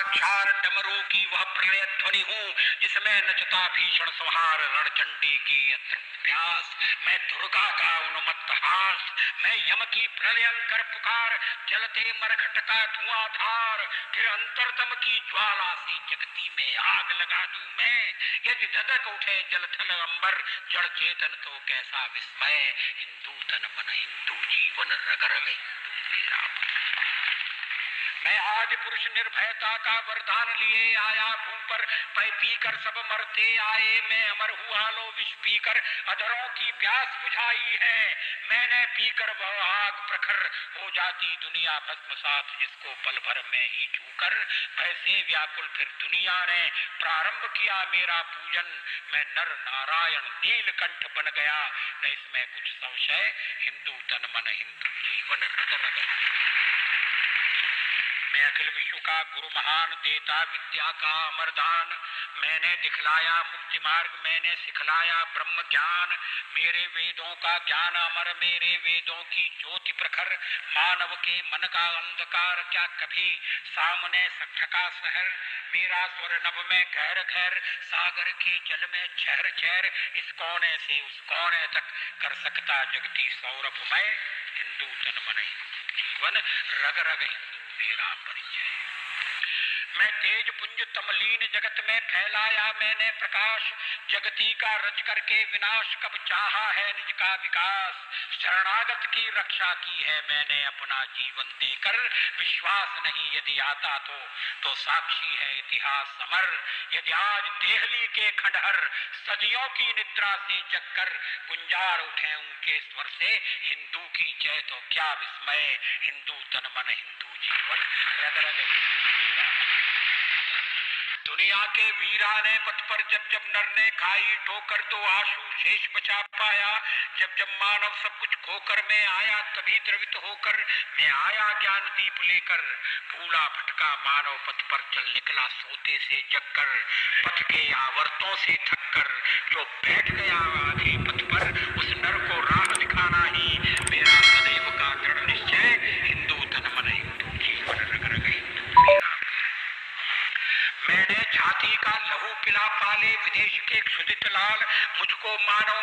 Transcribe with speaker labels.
Speaker 1: क्षार डमरू की वह प्रलय ध्वनि हूँ जिसमें नचता भीषण संहार रणचंडी की प्यास। मैं दुर्गा का उन्मत्त हास, मैं यम की प्रलयंकर पुकार, जलते मरघट का धुआंधार, फिर अंतरतम की ज्वाला सी जगती में आग लगा दूं मैं। यदि धधक उठे जलथल अंबर, जड़ चेतन तो कैसा विस्मय। हिंदू तन मन हिंदू जीवन, रग रग हिंदू मेरा। मैं आज पुरुष निर्भयता का वरदान लिए आया भू पर, पै पीकर सब मरते आए, मैं अमर हुआ लो विष पीकर, अधरों की प्यास बुझाई है मैंने पीकर वह आग प्रखर, हो जाती दुनिया भस्मसात जिसको पल भर में ही छूकर। वैसे व्याकुल फिर दुनिया ने प्रारंभ किया मेरा पूजन, मैं नर नारायण नीलकंठ बन गया, न इसमें कुछ संशय। हिंदू तन मन हिंदू जीवन, रग रग। मैं अखिल विश्व का गुरु महान, देता विद्या का अमरदान, मैंने दिखलाया मुक्ति मार्ग, मैंने सिखलाया ब्रह्म ज्ञान। मेरे वेदों का ज्ञान अमर, मेरे वेदों की ज्योति प्रखर, मानव के मन का अंधकार क्या कभी सामने सठका शहर। मेरा स्वर नभ में गहर गहर, सागर के जल में छहर छहर, इस कोने से उस कोने तक कर सकता जगती सौरभमय। हिंदू तन मन हिंदू जीवन, रग रग हिंदू मेरा परिचय। मैं तेज पुंज तमलीन जगत में फैलाया मैंने प्रकाश, जगती का रच करके विनाश कब चाहा है निज का विकास। शरणागत की रक्षा की है मैंने अपना जीवन देकर, विश्वास नहीं यदि आता तो साक्षी है इतिहास समर। यदि आज देहली के खंडहर सदियों की निद्रा से जगकर गुंजार उठे उनके स्वर से हिंदू की जय, तो क्या विस्मय। हिंदू तन मन हिंदू जीवन, रग रग मेरा। दुनिया के वीराने पथ पर जब जब नर ने खाई ठोकर, दो आंसू शेष बचा पाया। जब जब मानव सब कुछ खोकर मैं आया, तभी द्रवित होकर मैं आया ज्ञान दीप लेकर। भूला भटका मानव पथ पर चल निकला सोते से जगकर, पथ के आवर्तों से थककर जो बैठ गया आगे पथ पर, उस नर को राह दिखाना ही मेरा सदैव का दृढ़ निश्चय। हिंदू तन मन हिंदू जीवन, रग रग हिंदू मेरा। मैंने छाती का लहू पिला पाले विदेश के क्षुदित लाल, मुझको मानव